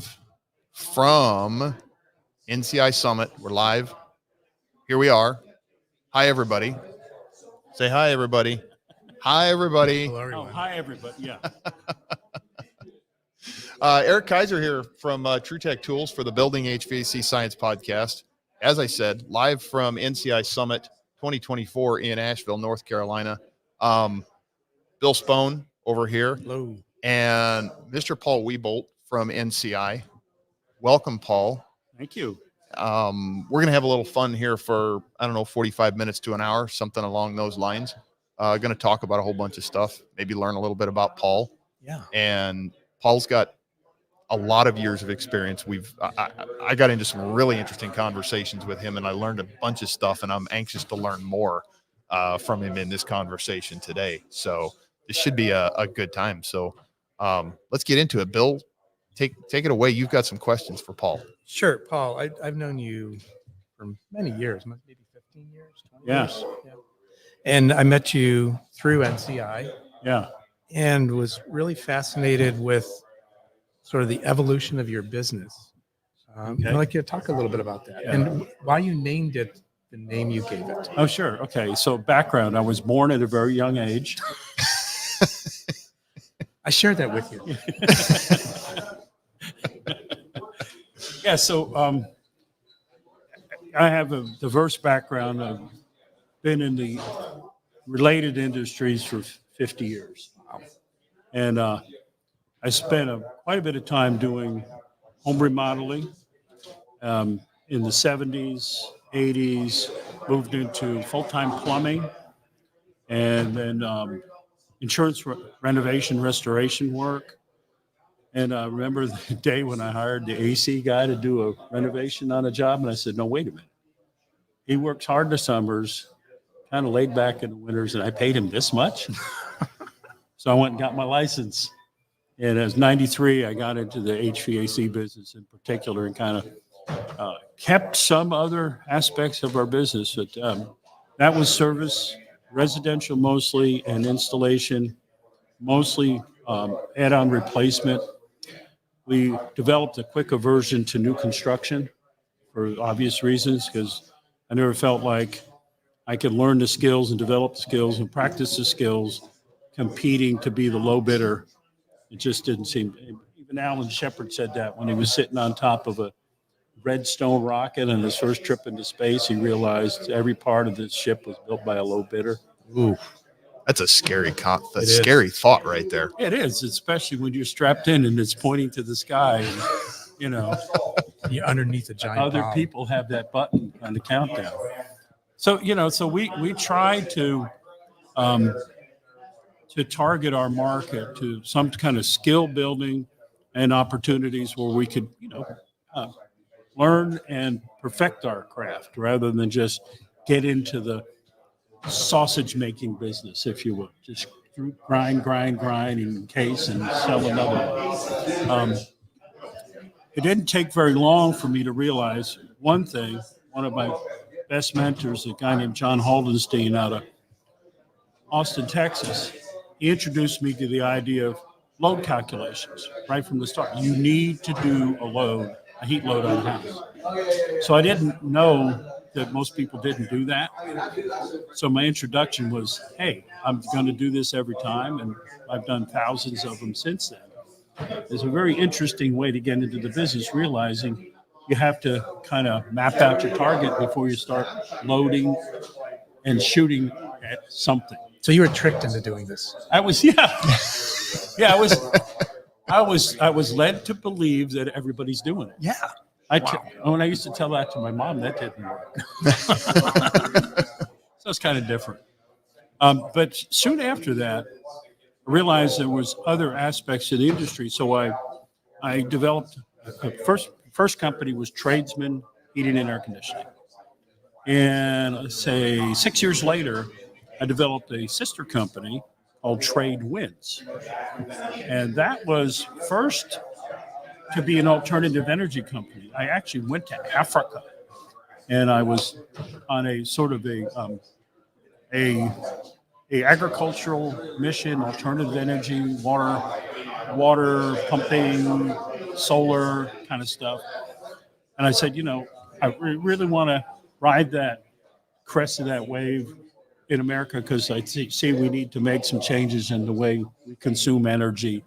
live from NCI Summit. We're live. Here we are. Hi, everybody. Say hi, everybody. Hi, everybody. Hello, everyone. Hi, everybody. Yeah. Eric Kaiser here from TrueTech Tools for the Building HVAC Science Podcast. As I said, live from NCI Summit 2024 in Asheville, North Carolina. Bill Spohn over here. Hello. And Mr. Paul Wiebolt from NCI. Welcome, Paul. Thank you. We're going to have a little fun here for, 45 minutes to an hour, something along those lines. Going to talk about a whole bunch of stuff, maybe learn a little bit about Paul. Yeah. And Paul's got a lot of years of experience. I got into some really interesting conversations with him, and I learned a bunch of stuff, and I'm anxious to learn more from him in this conversation today. So this should be a good time. So let's get into it. Bill, take it away. You've got some questions for Paul. Sure, Paul. I've known you for many years, maybe 15 years, 20 Yes. years. Yeah. And I met you through NCI Yeah. and was really fascinated with sort of the evolution of your business. Okay. I'd like you to talk a little bit about that and why you named it the name you gave it. Oh, sure. Okay. So background, I was born at a very young age. I shared that with you. Yeah. So I have a diverse background. I've been in the related industries for 50 years. And I spent quite a bit of time doing home remodeling in the 70s, 80s, moved into full-time plumbing, and then insurance renovation restoration work. And I remember the day when I hired the AC guy to do a renovation on a job, and I said, no, wait a minute. He works hard in the summers, kind of laid back in the winters, and I paid him this much? So I went and got my license. And as 93, I got into the HVAC business in particular and kind of kept some other aspects of our business. But that was service, residential mostly, and installation, mostly add-on replacement. We developed a quick aversion to new construction for obvious reasons, because I never felt like I could learn the skills and develop the skills and practice the skills competing to be the low bidder. It just didn't seem, even Alan Shepard said that when he was sitting on top of a Redstone rocket on his first trip into space. He realized every part of this ship was built by a low bidder. Ooh, that's a scary scary thought right there. It is, especially when you're strapped in and it's pointing to the sky. And, you know, You're underneath a giant other bomb. people have that button on the countdown. So, so we try to target our market to some kind of skill building and opportunities where we could, learn and perfect our craft rather than just get into the sausage making business, if you will. Just grind, and case and sell another one. It didn't take very long for me to realize one thing. One of my best mentors, a guy named John Haldenstein out of Austin, Texas, he introduced me to the idea of load calculations right from the start. You need to do a heat load on a house. So I didn't know that most people didn't do that. So my introduction was, hey, I'm going to do this every time, and I've done thousands of them since then. It's a very interesting way to get into the business, realizing you have to kind of map out your target before you start loading and shooting at something. So you were tricked into doing this. I was led to believe that everybody's doing it. Yeah. When I used to tell that to my mom, that didn't work. So it's kind of different. But soon after that, I realized there was other aspects of the industry. So I developed first company was Tradesman Heating and Air Conditioning. And let's say 6 years later, I developed a sister company called Trade Winds. And that was first to be an alternative energy company. I actually went to Africa, and I was on a sort of a agricultural mission, alternative energy, water pumping, solar kind of stuff. And I said, I really want to ride that crest of that wave in America because I see we need to make some changes in the way we consume energy,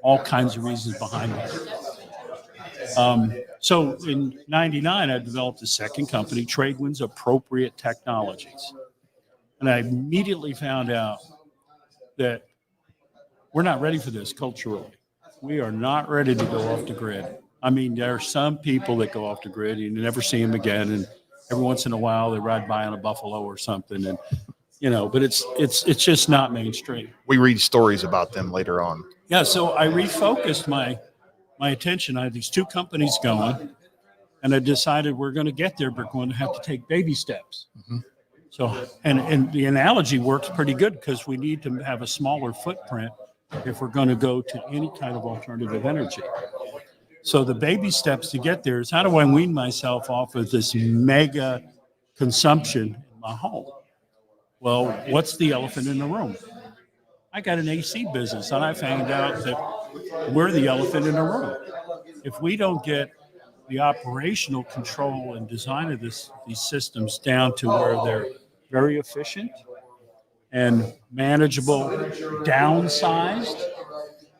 all kinds of reasons behind it. So in '99, I developed a second company, Tradewinds Appropriate Technologies. And I immediately found out that we're not ready for this culturally. We are not ready to go off the grid. I mean, there are some people that go off the grid and you never see them again. And every once in a while they ride by on a Buffalo or something. And, but it's just not mainstream. We read stories about them later on. Yeah. So I refocused my attention. I had these two companies going and I decided we're going to get there, but we're going to have to take baby steps. Mm-hmm. So, and the analogy works pretty good because we need to have a smaller footprint if we're going to go to any kind of alternative energy. So the baby steps to get there is how do I wean myself off of this mega consumption in my home? Well, what's the elephant in the room? I got an AC business and I found out that we're the elephant in the room. If we don't get the operational control and design of these systems down to where they're very efficient and manageable, downsized,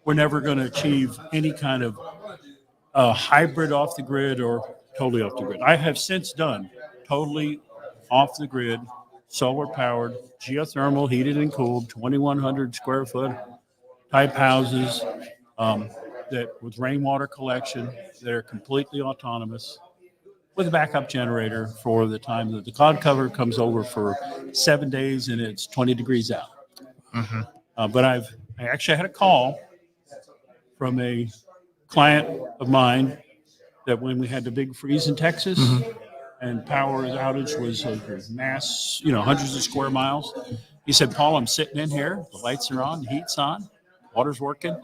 we're never going to achieve any kind of hybrid off the grid or totally off the grid. I have since done totally off the grid, solar powered, geothermal, heated and cooled, 2,100 square foot type houses that with rainwater collection that are completely autonomous with a backup generator for the time that the cloud cover comes over for 7 days and it's 20 degrees out. Mm-hmm. But I actually had a call from a client of mine that when we had the big freeze in Texas mm-hmm. and power outage was mass, hundreds of square miles. He said, Paul, I'm sitting in here. The lights are on, the heat's on, water's working,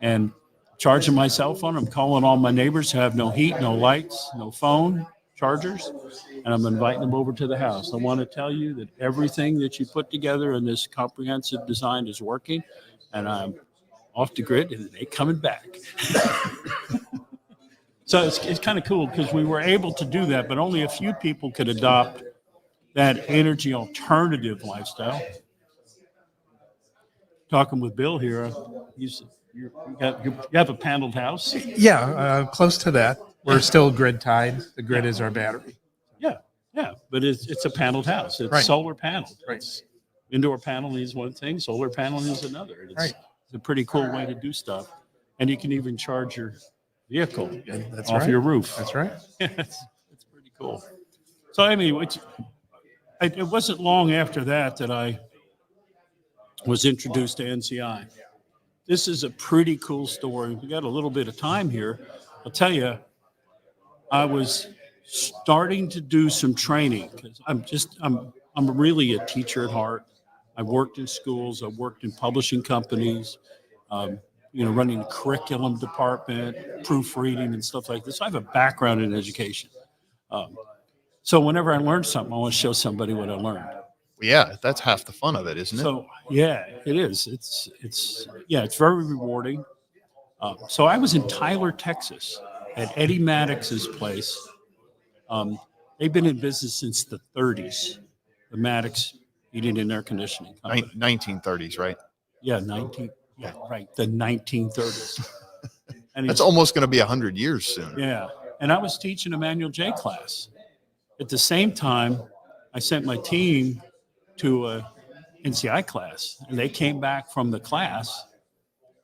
and charging my cell phone. I'm calling all my neighbors who have no heat, no lights, no phone chargers, and I'm inviting them over to the house. I want to tell you that everything that you put together in this comprehensive design is working, and I'm off the grid, and they coming back. So it's kind of cool because we were able to do that, but only a few people could adopt that energy alternative lifestyle. Talking with Bill here, you have a paneled house. Yeah, close to that. We're still grid tied. The grid is our battery. Yeah, but it's a paneled house. It's right. Solar paneled. Right. Indoor paneling is one thing. Solar paneling is another. It's a pretty cool way to do stuff, and you can even charge your vehicle off your roof. That's right. It's pretty cool. So I mean, it wasn't long after that I was introduced to NCI. This is a pretty cool story. We got a little bit of time here. I'll tell you, I was starting to do some training because I'm really a teacher at heart. I've worked in schools. I've worked in publishing companies, running a curriculum department, proofreading and stuff like this. I have a background in education. So whenever I learn something, I want to show somebody what I learned. Yeah, that's half the fun of it, isn't it? So yeah, it is. It's very rewarding. So I was in Tyler, Texas, at Eddie Maddox's place. They've been in business since the 30s. The Maddox Heating and Air Conditioning Company. 1930s, right? Yeah, right. The 1930s. And that's almost going to be 100 years soon. Yeah, and I was teaching a Manual J class. At the same time, I sent my team to a NCI class, and they came back from the class,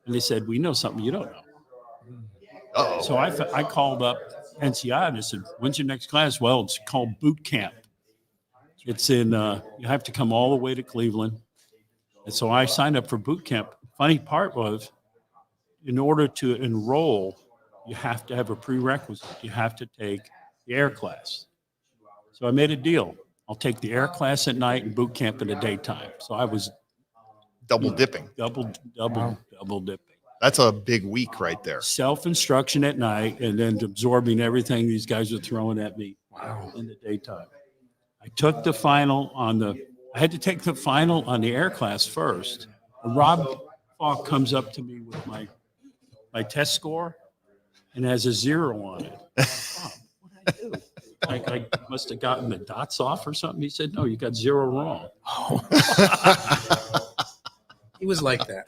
and they said, "We know something you don't know." Uh-oh. So I called up NCI and I said, "When's your next class?" Well, it's called boot camp. It's in you have to come all the way to Cleveland, and so I signed up for boot camp. Funny part was, in order to enroll, you have to have a prerequisite. You have to take the air class. So I made a deal. I'll take the air class at night and boot camp in the daytime. So I was double dipping. Double dipping. That's a big week right there. Self-instruction at night and then absorbing everything these guys are throwing at me in the daytime. I took the final I had to take the final on the air class first. Rob Falk comes up to me with my test score. and has a 0 on it. Oh, what did I do? I must have gotten the dots off or something. He said, no, you got 0 wrong. He was like that.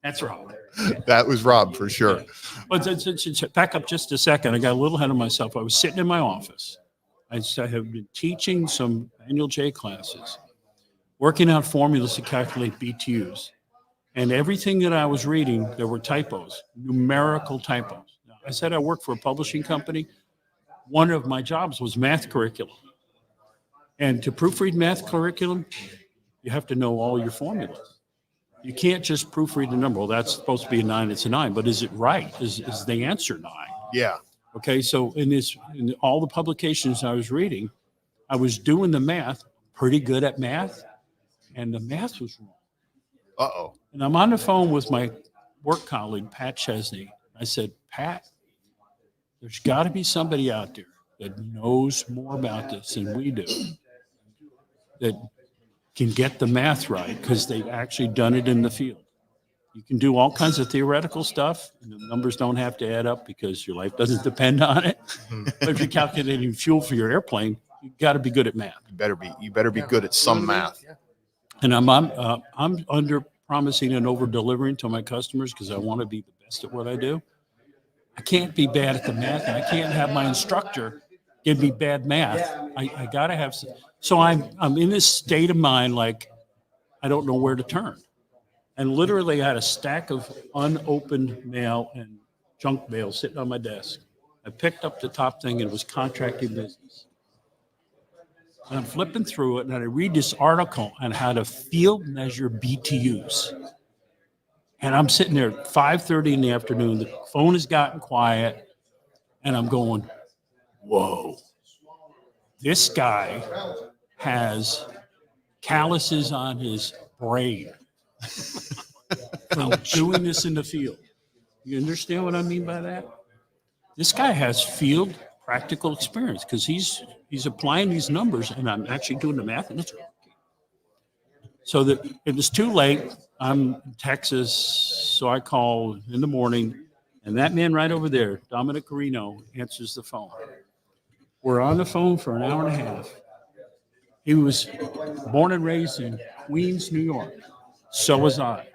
That's wrong. That was Rob for sure. But back up just a second. I got a little ahead of myself. I was sitting in my office. I have been teaching some annual J classes, working out formulas to calculate BTUs. And everything that I was reading, there were typos, numerical typos. Now, I said I work for a publishing company. One of my jobs was math curriculum. And to proofread math curriculum, you have to know all your formulas. You can't just proofread the number. Well, that's supposed to be a 9, it's a 9. But is it right? Is the answer 9? Yeah. Okay, so in all the publications I was reading, I was doing the math, pretty good at math, and the math was wrong. Uh-oh. And I'm on the phone with my work colleague, Pat Chesney. I said, Pat, there's got to be somebody out there that knows more about this than we do, that can get the math right, because they've actually done it in the field. You can do all kinds of theoretical stuff, and the numbers don't have to add up because your life doesn't depend on it. But if you're calculating fuel for your airplane, you got to be good at math. You better be good at some math. And I'm under promising and over delivering to my customers because I want to be the best at what I do. I can't be bad at the math, and I can't have my instructor give me bad math. I got to have some. So I'm in this state of mind, like I don't know where to turn. And literally I had a stack of unopened mail and junk mail sitting on my desk. I picked up the top thing, and it was contracting business. And I'm flipping through it, and I read this article on how to field measure BTUs. And I'm sitting there at 5:30 in the afternoon. The phone has gotten quiet, and I'm going, whoa. This guy has calluses on his brain from doing this in the field. You understand what I mean by that? This guy has field practical experience because he's applying these numbers, and I'm actually doing the math, and it's working. So that it was too late. I'm in Texas, so I call in the morning, and that man right over there, Dominic Carino, answers the phone. We're on the phone for an hour and a half. He was born and raised in Queens, New York. So was I.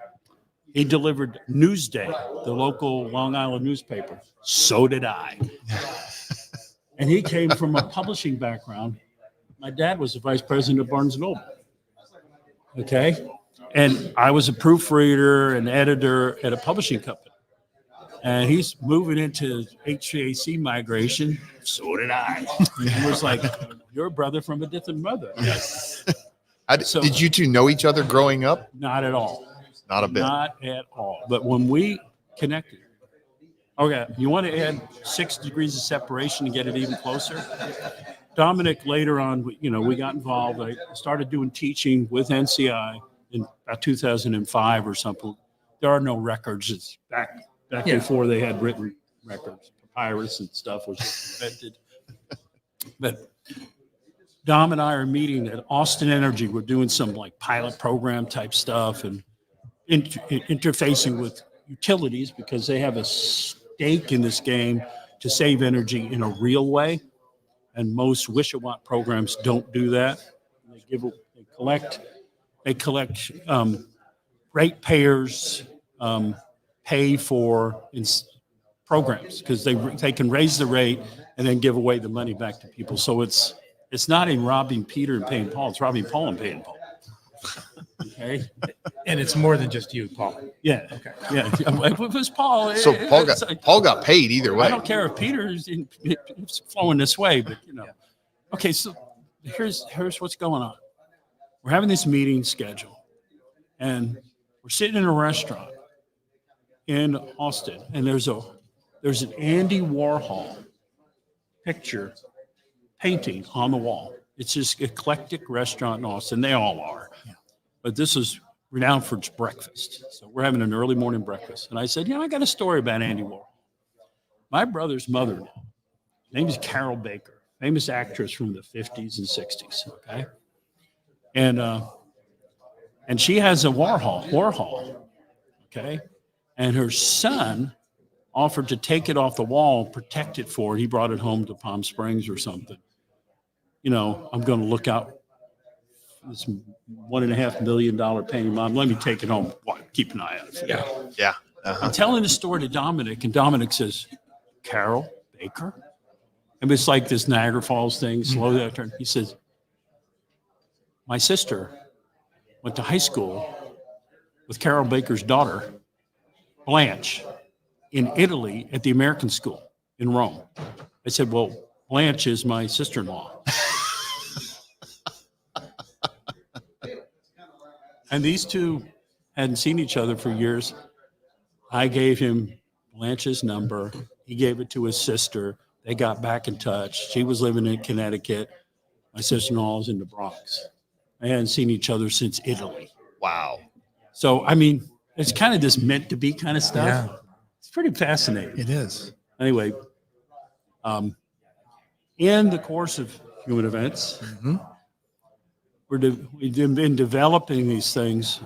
He delivered Newsday, the local Long Island newspaper. So did I. And he came from a publishing background. My dad was the vice president of Barnes & Noble. Okay? And I was a proofreader and editor at a publishing company. And he's moving into HVAC migration. So did I. It was like, you're a brother from a different mother. Yes. Did you two know each other growing up? Not at all. Not a bit. Not at all. But when we connected, okay, you want to add 6 degrees of separation to get it even closer? Dominic, later on, we got involved. I started doing teaching with NCI in about 2005 or something. There are no records. It's back before they had written records. Papyrus and stuff was invented. But Dom and I are meeting at Austin Energy. We're doing some like pilot program type stuff and interfacing with utilities because they have a stake in this game to save energy in a real way. And most wish-a-want programs don't do that. They collect ratepayers pay for programs because they can raise the rate and then give away the money back to people. So it's not in robbing Peter and paying Paul. It's robbing Paul and paying Paul. Okay. And it's more than just you, Paul. Yeah. Okay. Yeah. If it was Paul. So Paul got paid either way. I don't care if Peter's it's flowing this way, but Yeah. Okay. So here's what's going on. We're having this meeting scheduled, and we're sitting in a restaurant in Austin, and there's an Andy Warhol picture painting on the wall. It's this eclectic restaurant in Austin. They all are. Yeah. But this is renowned for its breakfast. So we're having an early morning breakfast. And I said, I got a story about Andy Warhol. My brother's mother-in-law, her name is Carol Baker, famous actress from the 50s and 60s. Okay. And she has a Warhol. Okay. And her son offered to take it off the wall, protect it for it. He brought it home to Palm Springs or something. You know, I'm going to look out this $1.5 million painting. Mom, let me take it home. Keep an eye on it. Yeah. Yeah. I'm telling the story to Dominic, and Dominic says, Carol Baker? And it's like this Niagara Falls thing, slowly I turn. He says, my sister went to high school with Carol Baker's daughter, Blanche, in Italy at the American School in Rome. I said, well, Blanche is my sister-in-law. And these two hadn't seen each other for years. I gave him Blanche's number. He gave it to his sister. They got back in touch. She was living in Connecticut. My sister-in-law was in the Bronx. They hadn't seen each other since Italy. Wow. So, I mean, it's kind of this meant to be kind of stuff. Yeah. It's pretty fascinating. It is. Anyway, in the course of human events, we've been developing these things.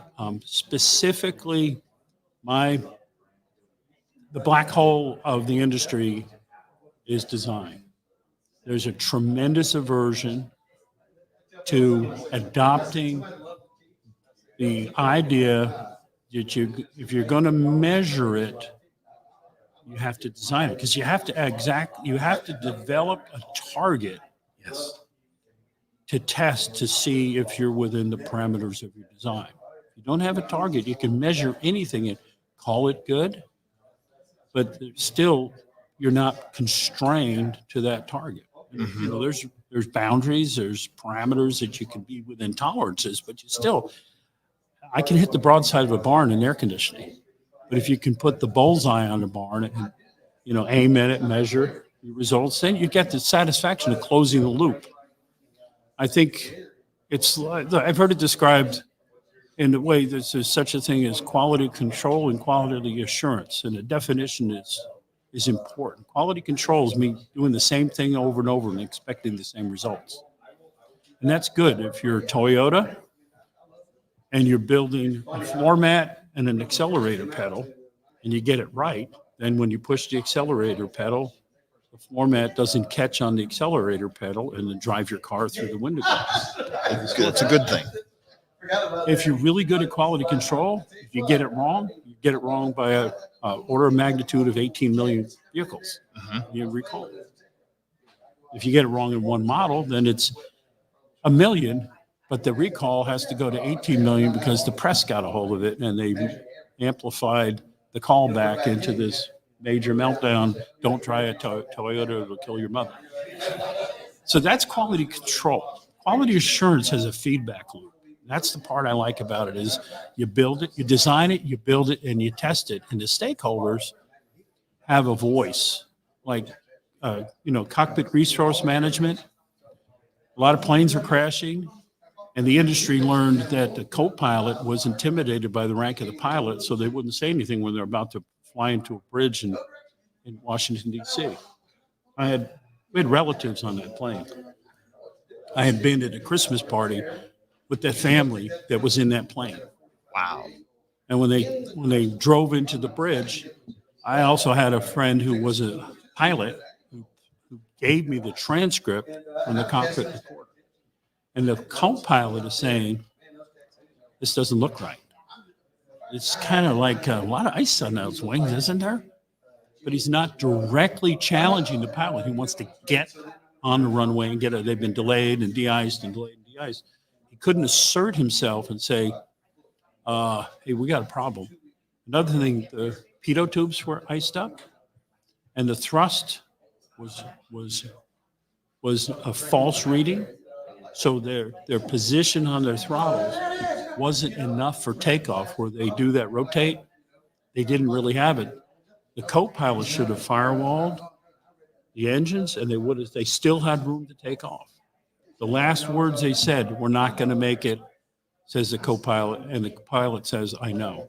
Specifically, the black hole of the industry is design. There's a tremendous aversion to adopting the idea that if you're going to measure it, you have to design it, because you have to develop a target. Yes. To test to see if you're within the parameters of your design. If you don't have a target, you can measure anything and call it good, but still you're not constrained to that target. You know, there's boundaries, there's parameters that you can be within tolerances, but I can hit the broadside of a barn in air conditioning. But if you can put the bullseye on the barn and, you know, aim at it, measure your results, then you get the satisfaction of closing the loop. I think I've heard it described in the way that there's such a thing as quality control and quality assurance. And the definition is important. Quality controls mean doing the same thing over and over and expecting the same results. And that's good. If you're Toyota and you're building a floor mat and an accelerator pedal and you get it right, then when you push the accelerator pedal, the floor mat doesn't catch on the accelerator pedal and then drive your car through the window glass. It's a good thing. If you're really good at quality control, if you get it wrong by a order of magnitude of 18 million vehicles. You recall. If you get it wrong in one model, then it's a million, but the recall has to go to 18 million because the press got a hold of it and they amplified the callback into this major meltdown. Don't try a Toyota, it'll kill your mother. So that's quality control. Quality assurance has a feedback loop. That's the part I like about it is you build it, you design it, you build it, and you test it. And the stakeholders have a voice, like, cockpit resource management. A lot of planes are crashing, and the industry learned that the co-pilot was intimidated by the rank of the pilot, so they wouldn't say anything when they're about to fly into a bridge in Washington, D.C. We had relatives on that plane. I had been at a Christmas party with that family that was in that plane. Wow. And when they drove into the bridge, I also had a friend who was a pilot who gave me the transcript from the cockpit recorder. And the co-pilot is saying, this doesn't look right. It's kind of like a lot of ice on those wings, isn't there? But he's not directly challenging the pilot. He wants to get on the runway and get it. They've been delayed and de-iced and delayed and de-iced. He couldn't assert himself and say, hey, we got a problem. Another thing, the pitot tubes were iced up and the thrust was a false reading. So their position on their throttles wasn't enough for takeoff where they do that rotate. They didn't really have it. The co-pilot should have firewalled the engines and they still had room to take off. The last words they said, we're not going to make it, says the co-pilot, and the pilot says, I know.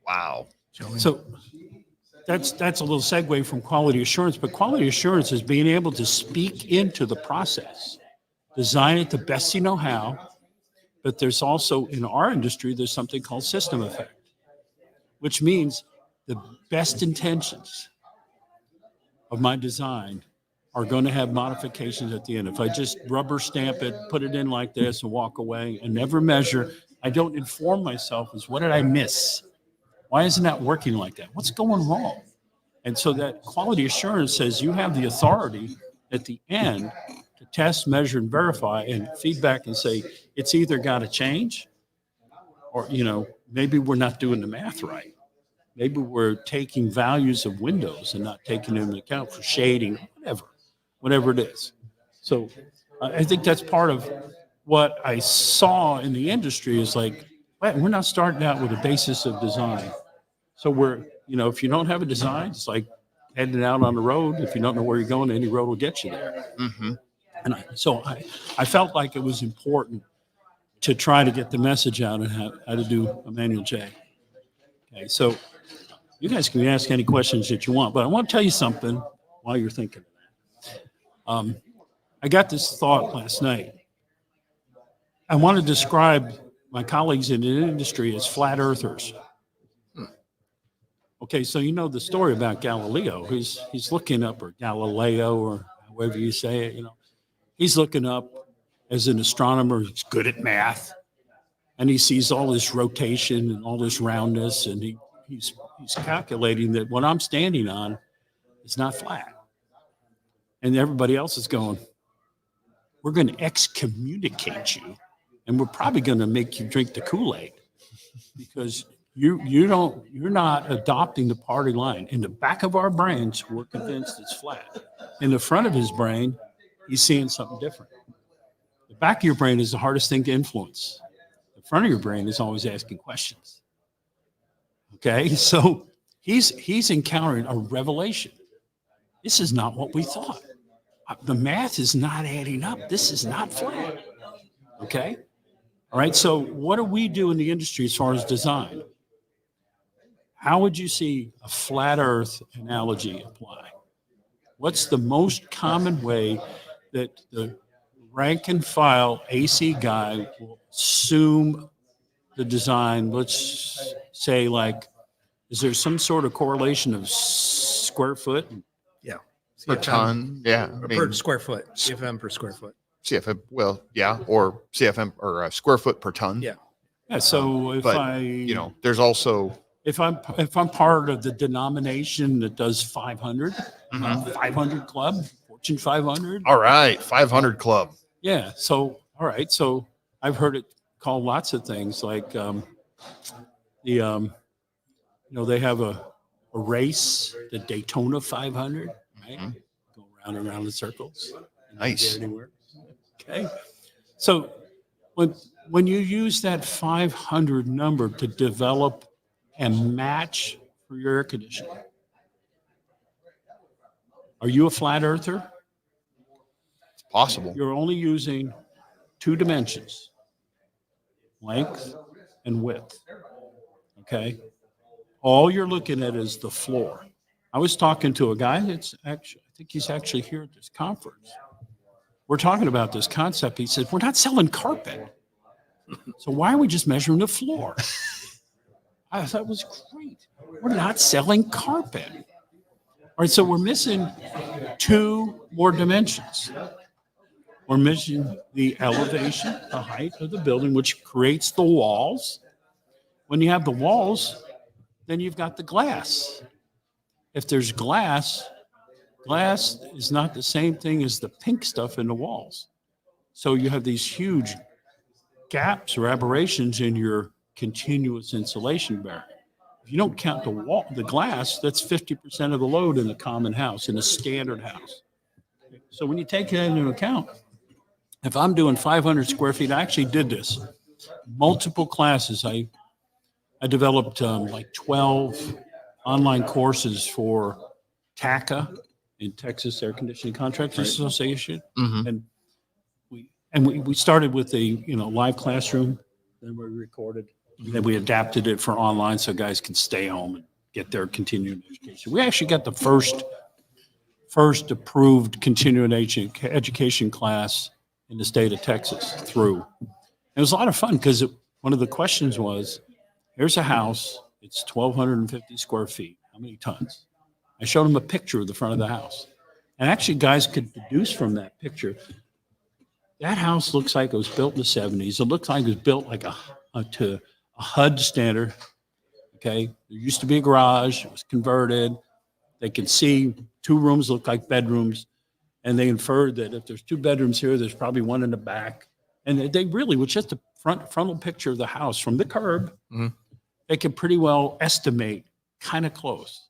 Wow. So that's a little segue from quality assurance, but quality assurance is being able to speak into the process, design it the best you know how, but there's also, in our industry, there's something called system effect, which means the best intentions of my design are going to have modifications at the end. If I just rubber stamp it, put it in like this and walk away and never measure, I don't inform myself as what did I miss? Why isn't that working like that? What's going wrong? And so that quality assurance says you have the authority at the end to test, measure, and verify and feedback and say, it's either got to change or, maybe we're not doing the math right. Maybe we're taking values of windows and not taking them into account for shading, whatever it is. So I think that's part of what I saw in the industry is like, we're not starting out with a basis of design. So if you don't have a design, it's like heading out on the road. If you don't know where you're going, any road will get you there. Mm-hmm. And I felt like it was important to try to get the message out and how to do a manual J. Okay, so you guys can ask any questions that you want, but I want to tell you something while you're thinking of that. I got this thought last night. I want to describe my colleagues in the industry as flat earthers. Okay, so you know the story about Galileo. He's looking up, or Galileo, or however you say it, He's looking up as an astronomer. He's good at math. And he sees all this rotation and all this roundness, and he's calculating that what I'm standing on is not flat. And everybody else is going, we're going to excommunicate you, and we're probably going to make you drink the Kool-Aid because you're not adopting the party line. In the back of our brains, we're convinced it's flat. In the front of his brain, he's seeing something different. The back of your brain is the hardest thing to influence. The front of your brain is always asking questions. Okay, so he's encountering a revelation. This is not what we thought. The math is not adding up. This is not flat. Okay, all right. So what do we do in the industry as far as design? How would you see a flat Earth analogy apply? What's the most common way that the rank and file AC guy will assume the design? Let's say, is there some sort of correlation of square foot? Yeah. Per ton, yeah. Per square foot, CFM per square foot. CFM, or CFM or square foot per ton. Yeah. Yeah. So there's also if I'm part of the denomination that does 500, 500 club, Fortune 500. All right, 500 club. Yeah. So all right. So I've heard it called lots of things like they have a race, the Daytona 500, right? Mm-hmm. Go round and round in circles. Nice. Anywhere. Okay. So when you use that 500 number to develop and match for your air conditioning, are you a flat earther? It's possible. You're only using two dimensions, length and width. Okay. All you're looking at is the floor. I was talking to a guy that's actually, I think he's actually here at this conference. We're talking about this concept. He said, we're not selling carpet. So why are we just measuring the floor? I thought it was great. We're not selling carpet. All right, so we're missing two more dimensions. We're missing the elevation, the height of the building, which creates the walls. When you have the walls, then you've got the glass. If there's glass is not the same thing as the pink stuff in the walls. So you have these huge gaps or aberrations in your continuous insulation barrier. If you don't count the glass, that's 50% of the load in a common house, in a standard house. So when you take that into account, if I'm doing 500 square feet, I actually did this. Multiple classes. I developed 12 online courses for TACA, in Texas Air Conditioning Contractors Association. Mm-hmm. And we started with a live classroom, then we recorded, and then we adapted it for online so guys can stay home and get their continuing education. We actually got the first approved continuing education class in the state of Texas through. It was a lot of fun because one of the questions was, here's a house It's 1,250 square feet. How many tons? I showed them a picture of the front of the house. And actually, guys could deduce from that picture, that house looks like it was built in the 70s. It looks like it was built like to a HUD standard. Okay. There used to be a garage. It was converted. They could see 2 rooms look like bedrooms. And they inferred that if there's 2 bedrooms here, there's probably 1 in the back. And they really, with just a frontal picture of the house from the curb, they could pretty well estimate kind of close.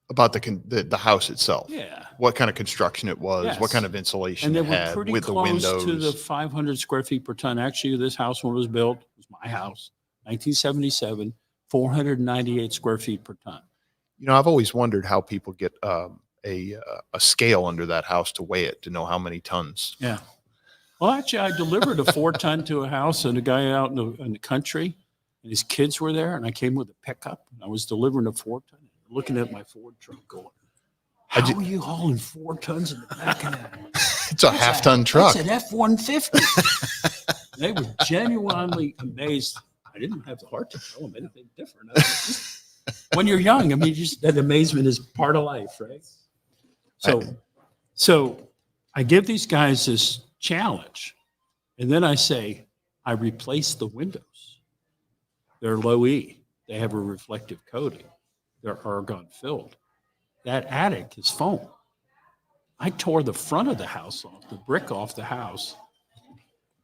About the house itself. Yeah. What kind of construction it was, Yes. what kind of insulation And they it were had pretty with the close windows. to the 500 square feet per ton. Actually, this house, when it was built, was my house, 1977, 498 square feet per ton. You know, I've always wondered how people get a scale under that house to weigh it, to know how many tons. Yeah. Well, actually, I delivered a 4-ton to a house, and a guy out in the country, and his kids were there, and I came with a pickup, and I was delivering a 4-ton, looking at my Ford truck going, how are you hauling 4 tons in the back of that? It's a half-ton truck. It's an F-150. They were genuinely amazed. I didn't have the heart to tell them anything different. When you're young, I mean, just that amazement is part of life, right? So I give these guys this challenge, and then I say, I replace the windows. They're low E. They have a reflective coating. They're argon filled. That attic is foam. I tore the front of the house off, the brick off the house,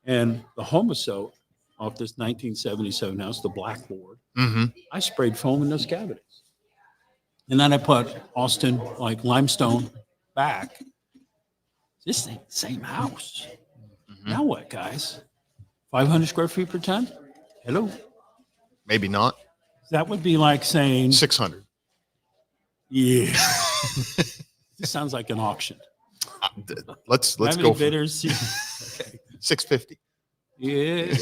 and the homosote off this 1977 house, the blackboard. I sprayed foam in those cavities. And then I put Austin, like limestone, back. This ain't the same house. Now what, guys? 500 square feet per ton? Hello? Maybe not. That would be like saying, 600. yeah. This sounds like an auction. Let's How many go for bidders? Okay. 650. Yeah.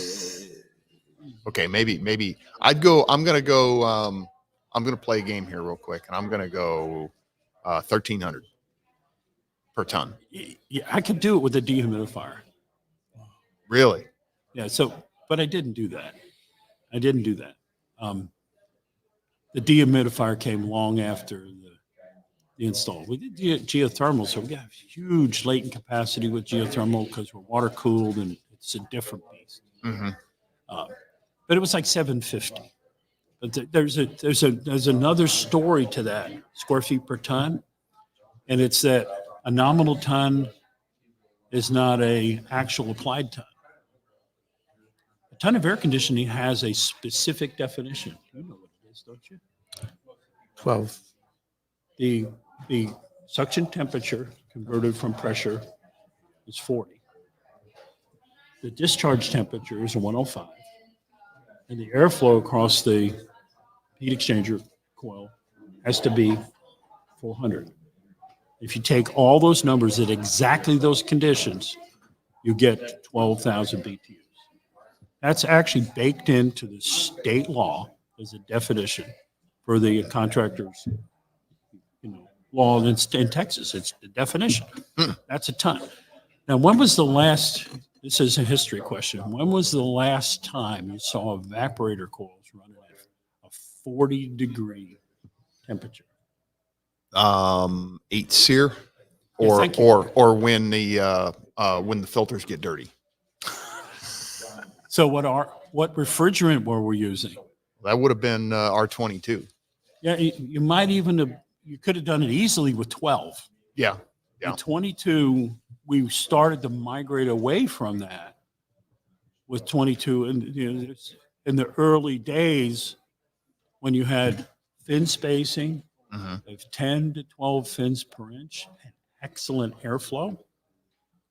Okay, maybe I'm gonna play a game here real quick, and I'm gonna go 1,300 per ton. Yeah, I could do it with a dehumidifier. Really? Yeah. But I didn't do that. The dehumidifier came long after the install. We did geothermal, so we got huge latent capacity with geothermal because we're water cooled and it's a different beast. But it was like 750. But there's another story to that square feet per ton, and it's that a nominal ton is not a actual applied ton. A ton of air conditioning has a specific definition. You know what it is, don't you? 12. The suction temperature converted from pressure is 40. The discharge temperature is 105. And the airflow across the heat exchanger coil has to be 400. If you take all those numbers at exactly those conditions, you get 12,000 BTUs. That's actually baked into the state law as a definition for the contractors, law in Texas. It's the definition. That's a ton. Now, when was the last, this is a history question, when was the last time you saw evaporator coils running at a 40-degree temperature? 8 SEER, Yeah, thank you. or when the filters get dirty. So what refrigerant were we using? That would have been R22. Yeah, you might even have, you could have done it easily with 12. Yeah. At 22, we started to migrate away from that with 22. And in the early days, when you had fin spacing of 10 to 12 fins per inch, and excellent airflow,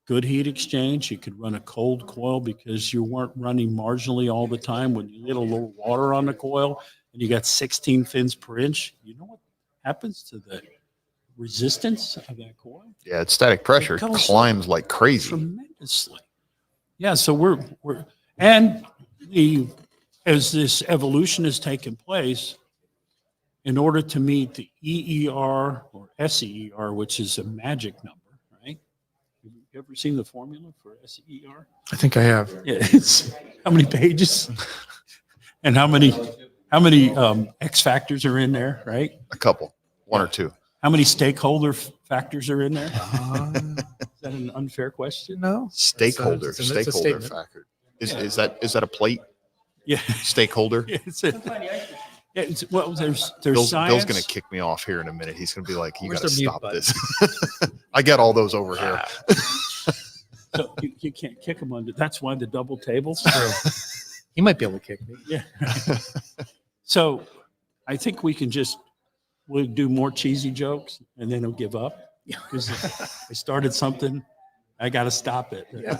good heat exchange, you could run a cold coil because you weren't running marginally all the time. When you get a little water on the coil and you got 16 fins per inch, you know what happens to the resistance of that coil? Yeah, it's static pressure. It climbs like crazy. Tremendously. Yeah, so we're and as this evolution has taken place, in order to meet the EER or SEER, which is a magic number, right? Have you ever seen the formula for SEER? I think I have. Yeah, it's how many pages and how many How many X factors are in there, right? A couple, one or two. How many stakeholder factors are in there? Uh, Is that an unfair question? no. Stakeholder, It's a stakeholder statement. factor. Yeah. Is that a plate? Yeah. Stakeholder. Yeah, well, there's Bill's science. going to kick me off here in a minute. He's going to be like, "You Where's got to the mute stop button? this." I get all those over here. So you can't kick them under. That's why the double tables. True. He might be able to kick me. Yeah. So I think we'll do more cheesy jokes and then he'll give up because I started something. I got to stop it. Yeah.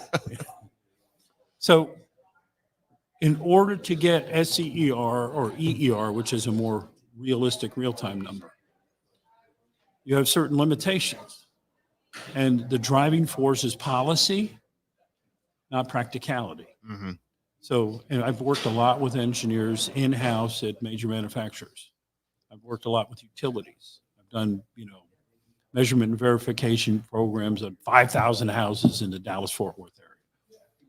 So in order to get SEER or EER, which is a more realistic real-time number, you have certain limitations. And the driving force is policy, not practicality. Mm-hmm. So, and I've worked a lot with engineers in-house at major manufacturers. I've worked a lot with utilities. I've done, measurement and verification programs on 5,000 houses in the Dallas-Fort Worth area.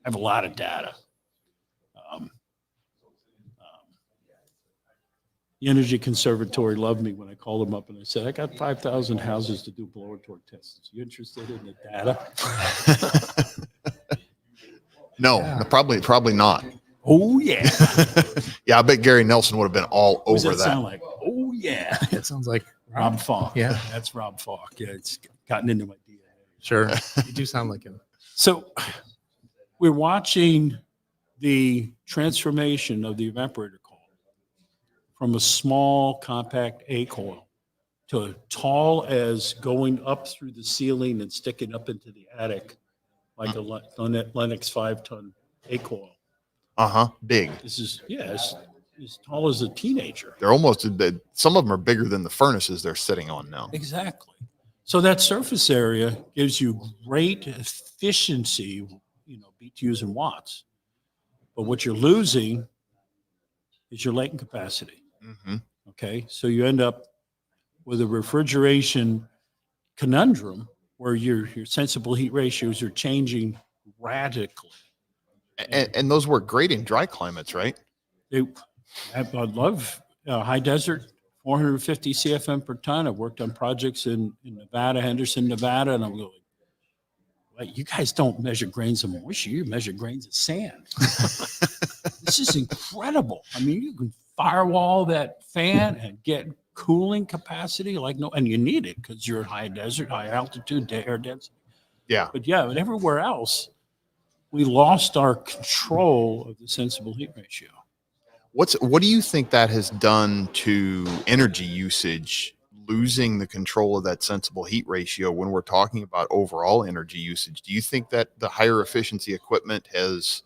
I have a lot of data. The Energy Conservatory loved me when I called them up and I said, I got 5,000 houses to do blower torque tests. You interested in the data? No, probably not. Oh, yeah. Yeah, I bet Gary Nelson would have been all What does over that that. sound like? Oh, yeah. It sounds like Rob Falk. Yeah. That's Rob Falk. Yeah, it's gotten into my DNA. Sure. You do sound like him. So we're watching the transformation of the evaporator coil from a small compact A coil to a tall as going up through the ceiling and sticking up into the attic like a Lennox 5-ton A coil. Big. This is, as tall as a teenager. They're almost, some of them are bigger than the furnaces they're sitting on now. Exactly. So that surface area gives you great efficiency, BTUs and watts. But what you're losing is your latent capacity. Mm-hmm. Okay. So you end up with a refrigeration conundrum where your sensible heat ratios are changing radically. And those work great in dry climates, right? I love high desert, 450 CFM per ton. I've worked on projects in Nevada, Henderson, Nevada, and I'm going, wait, you guys don't measure grains of moisture, you measure grains of sand. This is incredible. I mean, you can firewall that fan and get cooling capacity and you need it because you're in high desert, high altitude, air density. Yeah. But everywhere else, we lost our control of the sensible heat ratio. What do you think that has done to energy usage, losing the control of that sensible heat ratio when we're talking about overall energy usage? Do you think that the higher efficiency equipment has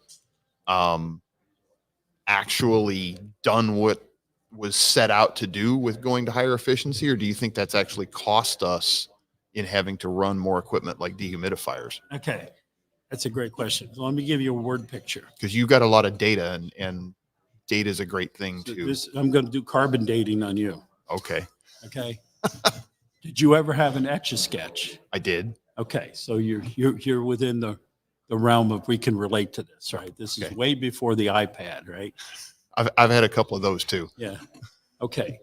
actually done what was set out to do with going to higher efficiency, or do you think that's actually cost us in having to run more equipment like dehumidifiers? Okay, that's a great question. So let me give you a word picture. Because you got a lot of data, and data is a great thing too. I'm going to do carbon dating on you. Okay. Okay. Did you ever have an Etch-a-Sketch? I did. Okay, so you're within the realm of we can relate to this, right? This is Okay. way before the iPad, right? I've had a couple of those too. Yeah. Okay.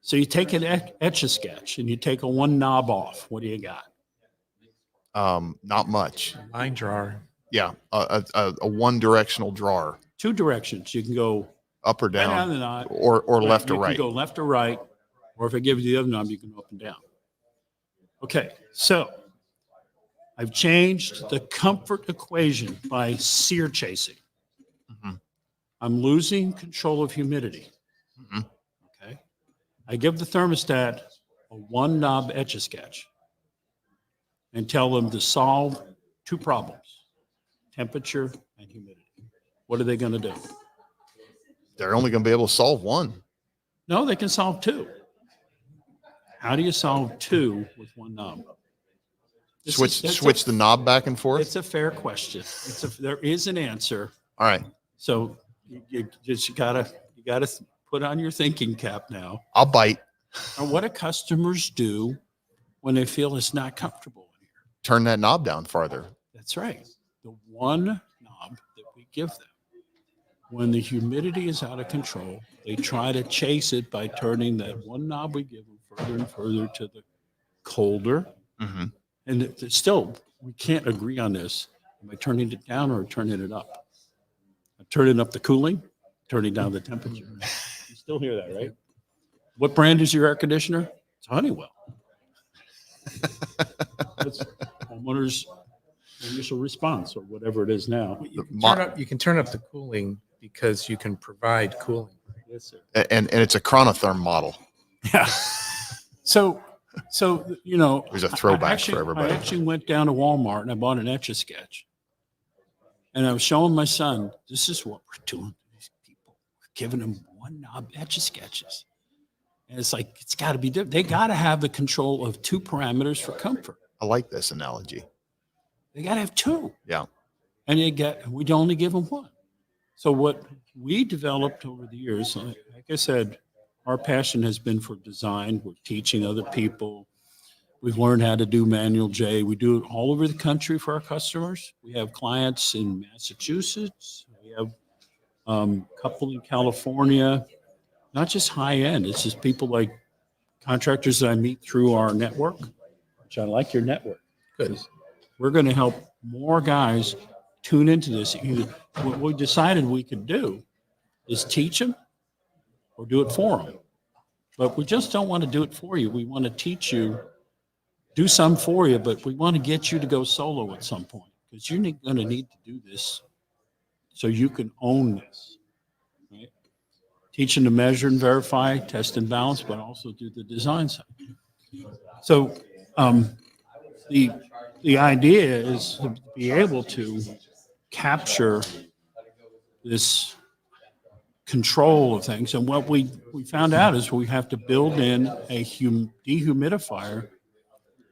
So you take an Etch-a-Sketch and you take one knob off. What do you got? Not much. Line drawer. Yeah, a one directional drawer, Two directions. You can go up or right down down, the knob, or left or you right. can go left or right, or if I give you the other knob, you can go up and down. Okay, so I've changed the comfort equation by sear chasing. Mhm. I'm losing control of humidity. Mhm. Okay, I give the thermostat a one knob Etch-a-Sketch and tell them to solve two problems: temperature and humidity. What are they going to do? They're only going to be able to solve one. No, they can solve two. How do you solve two with one knob? Switch the knob back and forth. It's a fair question. There is an answer. All right, So you gotta put on your thinking cap now. I'll bite. And what do customers do when they feel it's not comfortable in here? Turn that knob down farther. That's right. The one knob that we give them when the humidity is out of control, they try to chase it by turning that one knob we give them further and further to the colder. Mm-hmm. And still, we can't agree on this. Am I turning it down or turning it up? I'm turning up the cooling, turning down the temperature. You still hear that, right? What brand is your air conditioner? It's Honeywell. That's homeowners' initial response, or whatever it is now. You can turn up the cooling because you can provide cooling. Yes, sir. And it's a chronotherm model. Yeah. So you know, There's a throwback I for everybody. I actually went down to Walmart and I bought an Etch-a-Sketch. And I was showing my son, this is what we're doing to these people. We're giving them one knob Etch-a-Sketches. And it's like, it's got to be different. They got to have the control of two parameters for comfort. I like this analogy. They got to have two. Yeah. And we'd only give them one. So what we developed over the years, like I said, our passion has been for design. We're teaching other people. We've learned how to do manual J. We do it all over the country for our customers. We have clients in Massachusetts. We have a couple in California. Not just high end. It's just people like contractors that I meet through our network, which I like your network. Good. We're going to help more guys tune into this. What we decided we could do is teach them or do it for them. But we just don't want to do it for you. We want to teach you, do some for you, but we want to get you to go solo at some point because you're going to need to do this so you can own this. Right? Teaching to measure and verify, test and balance, but also do the design side. So the idea is to be able to capture this control of things. And what we found out is we have to build in a dehumidifier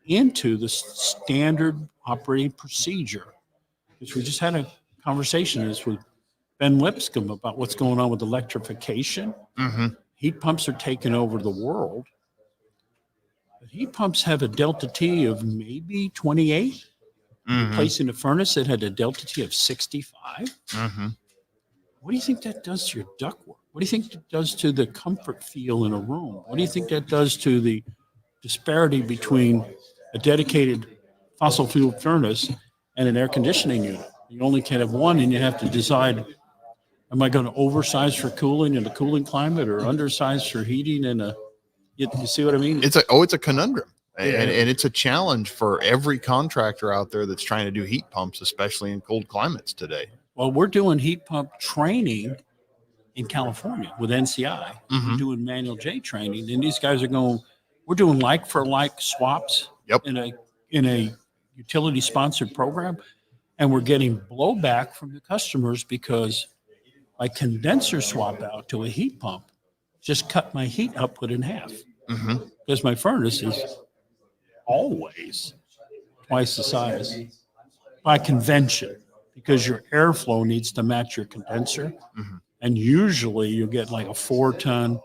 into the standard operating procedure. Because we just had a conversation with Ben Lipscomb about what's going on with electrification. Mm-hmm. Heat pumps are taking over the world. But heat pumps have a delta T of maybe 28. Mm-hmm. Replacing a furnace that had a delta T of 65. Mm-hmm. What do you think that does to your ductwork? What do you think that does to the comfort feel in a room? What do you think that does to the disparity between a dedicated fossil fuel furnace and an air conditioning unit? You only can have one, and you have to decide, am I going to oversize for cooling in a cooling climate or undersize for heating in a, you see what I mean? It's a conundrum. And it's a challenge for every contractor out there that's trying to do heat pumps, especially in cold climates today. Well, we're doing heat pump training in California with NCI. Mm-hmm. We're doing manual J training, and these guys are going. We're doing like for like swaps. Yep. In a utility sponsored program, and we're getting blowback from the customers because my condenser swap out to a heat pump just cut my heat output in half. Mm-hmm. Because my furnace is always twice the size by convention, because your airflow needs to match your condenser. Mm-hmm. And usually you'll get like a 4-ton,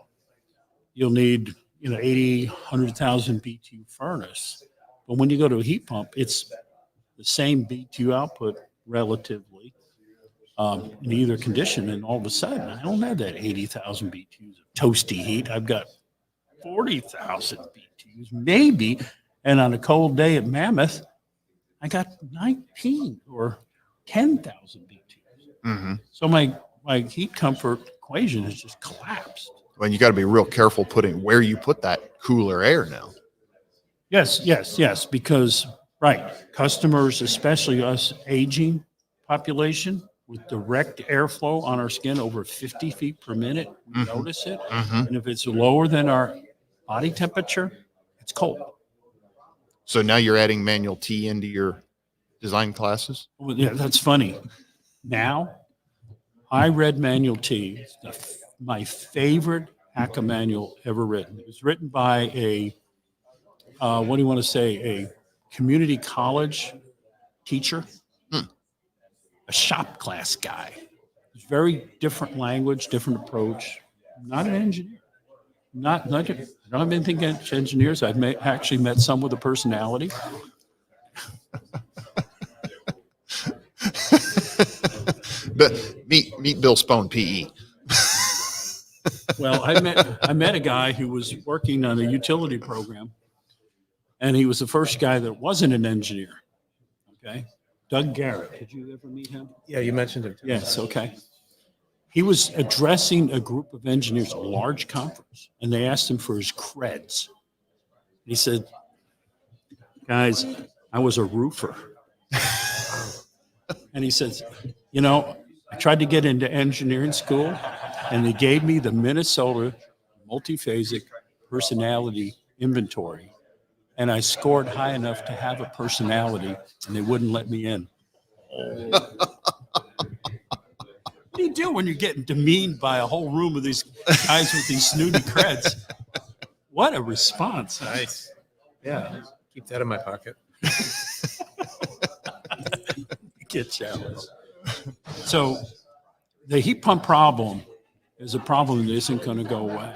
you'll need, 80, 100,000 BTU furnace. But when you go to a heat pump, it's the same BTU output relatively in either condition. And all of a sudden, I don't have that 80,000 BTUs of toasty heat. I've got 40,000 BTUs, maybe. And on a cold day at Mammoth, I got 19 or 10,000 BTUs. Mm-hmm. So my heat comfort equation has just collapsed. Well, you got to be real careful putting where you put that cooler air now. Yes, because, right, customers, especially us aging population with direct airflow on our skin over 50 feet per minute, we Mm-hmm. notice it. Mm-hmm. And if it's lower than our body temperature, it's cold. So now you're adding manual T into your design classes? Well, yeah, that's funny. Now, I read Manual T, my favorite HACA manual ever written. It was written by a community college teacher, a shop class guy. It's very different language, different approach. Not an engineer. I don't even think engineers. I've actually met some with a personality. But meet Bill Spohn, PE. Well, I met a guy who was working on a utility program, and he was the first guy that wasn't an engineer. Okay, Doug Garrett. Did you ever meet him? Yeah, you mentioned it. Yes. Okay. He was addressing a group of engineers, a large conference, and they asked him for his creds. He said, "Guys, I was a roofer." And he says, I tried to get into engineering school, and they gave me the Minnesota multiphasic personality inventory, and I scored high enough to have a personality, and they wouldn't let me in. What do you do when you're getting demeaned by a whole room of these guys with these snooty creds? What a response. Nice. Yeah. Keep that in my pocket. Get challenged. So the heat pump problem is a problem that isn't going to go away.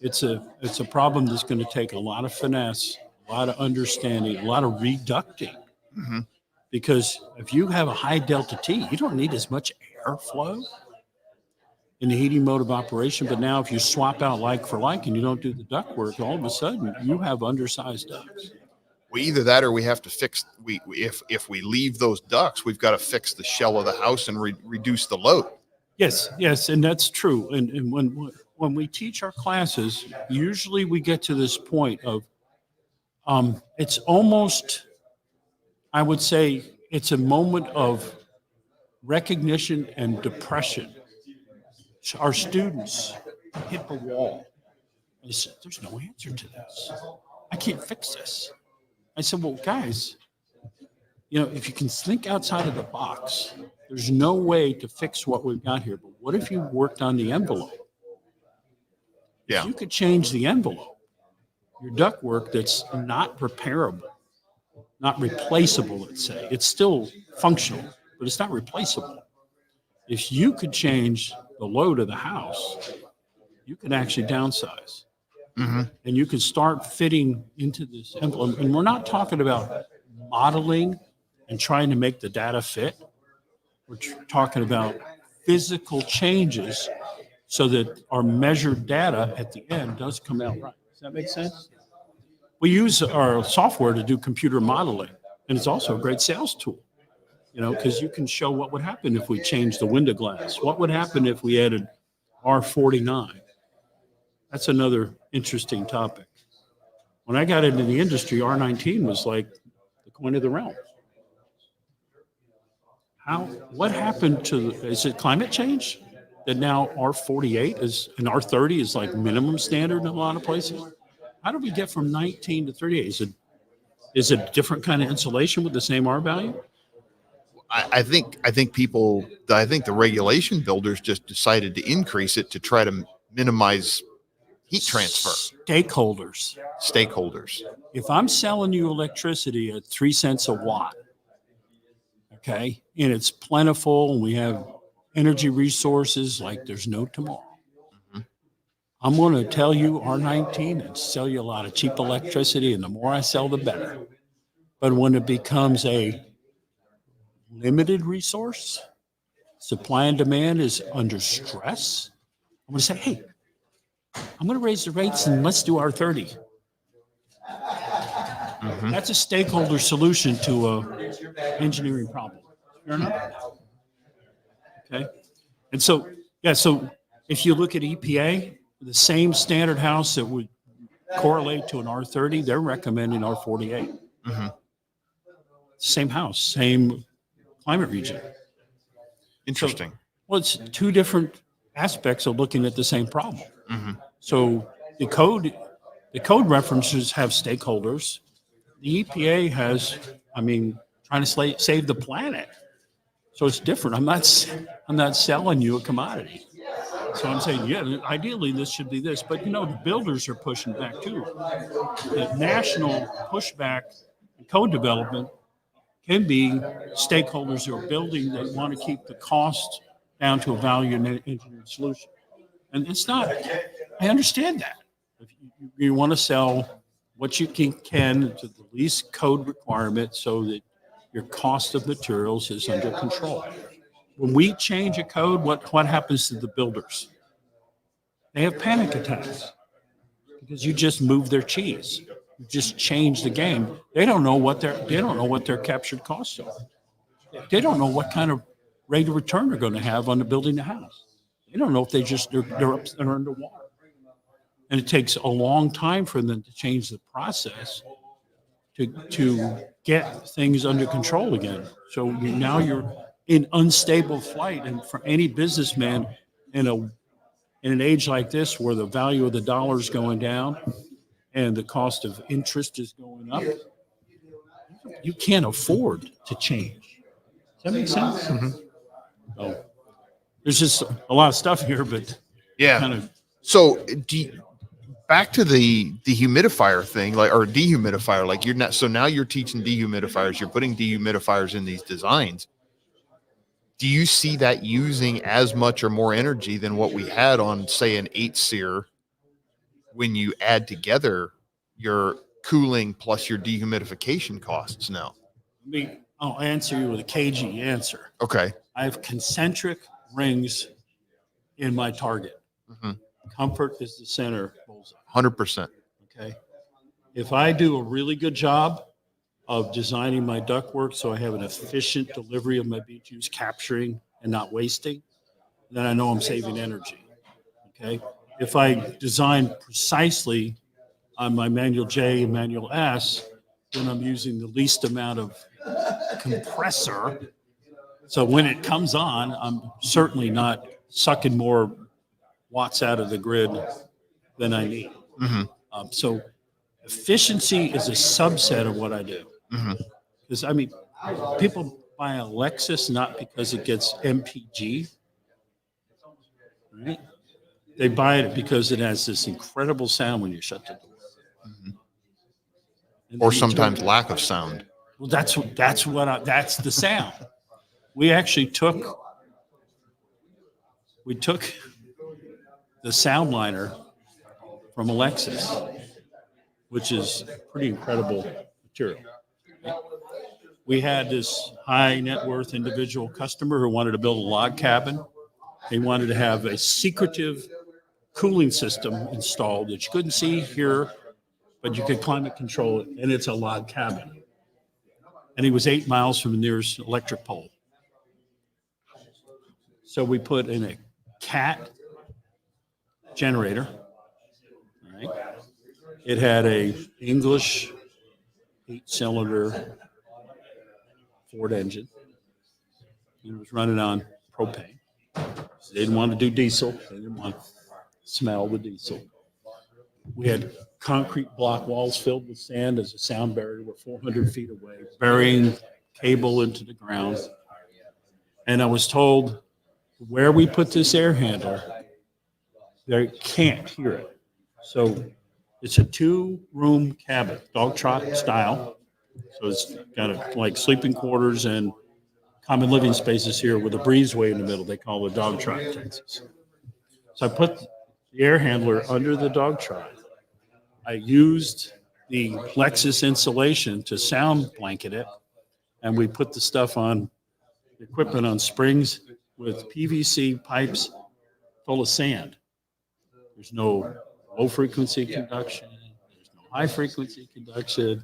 It's a problem that's going to take a lot of finesse, a lot of understanding, a lot of reducting. Mm-hmm. Because if you have a high delta T, you don't need as much airflow in the heating mode of operation. But now if you swap out like for like and you don't do the duct work, all of a sudden you have undersized ducts. Well, either that or we have to fix. If we leave those ducts, we've got to fix the shell of the house and reduce the load. Yes, and that's true. And when we teach our classes, usually we get to this point of it's almost, I would say, it's a moment of recognition and depression. Our students hit the wall. They said, "There's no answer to this. I can't fix this." I said, "Well, guys, if you can think outside of the box, there's no way to fix what we've got here. But what if you worked on the envelope? Yeah. If you could change the envelope, your ductwork that's not repairable, not replaceable, let's say, it's still functional, but it's not replaceable. If you could change the load of the house, you can actually downsize." Mm-hmm. And you can start fitting into this envelope. And we're not talking about modeling and trying to make the data fit. We're talking about physical changes so that our measured data at the end does come out right. Does that make sense? We use our software to do computer modeling, and it's also a great sales tool, because you can show what would happen if we changed the window glass. What would happen if we added R49? That's another interesting topic. When I got into the industry, R19 was like the coin of the realm. What happened is it climate change that now R48 is and R30 is like minimum standard in a lot of places? How did we get from 19 to 38? Is it a different kind of insulation with the same R value? I think the regulation builders just decided to increase it to try to minimize heat transfer. Stakeholders. If I'm selling you electricity at 3 cents a watt, okay, and it's plentiful and we have energy resources like there's no tomorrow, Mm-hmm. I'm going to tell you R19 and sell you a lot of cheap electricity, and the more I sell, the better. But when it becomes a limited resource, supply and demand is under stress, I'm going to say, hey, I'm going to raise the rates and let's do R30. Mm-hmm. That's a stakeholder solution to a engineering problem. Fair enough? Okay. And so if you look at EPA, the same standard house that would correlate to an R30, they're recommending R48. Mm-hmm. Same house, same climate region. Interesting. Well, it's two different aspects of looking at the same problem. Mm-hmm. So the code references have stakeholders. The EPA has, trying to save the planet. So it's different. I'm not selling you a commodity. So I'm saying, yeah, ideally this should be this, but the builders are pushing back too. The national pushback and code development can be stakeholders who are building that want to keep the cost down to a value engineered solution. And it's not, I understand that. If you want to sell what you can to the least code requirement so that your cost of materials is under control. when we change a code, what happens to the builders? They have panic attacks because you just moved their cheese. You just changed the game. They don't know what their captured costs are. They don't know what kind of rate of return they're going to have on the building the house. They don't know if they're underwater. And it takes a long time for them to change the process to get things under control again. So now you're in unstable flight. And for any businessman in an age like this, where the value of the dollar is going down and the cost of interest is going up, you can't afford to change. Does that make sense? Mm-hmm. So, there's just a lot of stuff here, but Yeah. kind of. So back to the dehumidifier thing, like, or dehumidifier, like you're not, so now you're teaching dehumidifiers, you're putting dehumidifiers in these designs. Do you see that using as much or more energy than what we had on, say, an 8-seer when you add together your cooling plus your dehumidification costs now? I'll answer you with a cagey answer. Okay. I have concentric rings in my target. Mm-hmm. Comfort is the center bullseye. 100%. Okay. If I do a really good job of designing my ductwork so I have an efficient delivery of my BTUs, capturing and not wasting, then I know I'm saving energy. Okay. If I design precisely on my manual J and manual S, then I'm using the least amount of compressor. So when it comes on, I'm certainly not sucking more watts out of the grid than I need. Mm-hmm. So efficiency is a subset of what I do. Because I mean, people buy a Lexus not because it gets MPG, right? They buy it because it has this incredible sound when you shut the door. And Or then sometimes lack of sound. Well, that's the sound. We actually took the sound liner from Alexis, which is pretty incredible material. We had this high net worth individual customer who wanted to build a log cabin. They wanted to have a secretive cooling system installed that you couldn't see, hear, but you could climate control it, and it's a log cabin. And he was 8 miles from the nearest electric pole. So we put in a CAT generator. Right? It had a English 8-cylinder Ford engine. It was running on propane. They didn't want to do diesel. They didn't want to smell the diesel. We had concrete block walls filled with sand as a sound barrier. We're 400 feet away, burying cable into the ground. And I was told where we put this air handler, they can't hear it. So it's a 2-room cabin, dog trot style. So it's got like sleeping quarters and common living spaces here with a breezeway in the middle. They call it dog trot in Texas. So I put the air handler under the dog trot. I used the Lexus insulation to sound blanket it, and we put the stuff on equipment on springs with PVC pipes full of sand. There's no low frequency conduction. There's no high frequency conduction.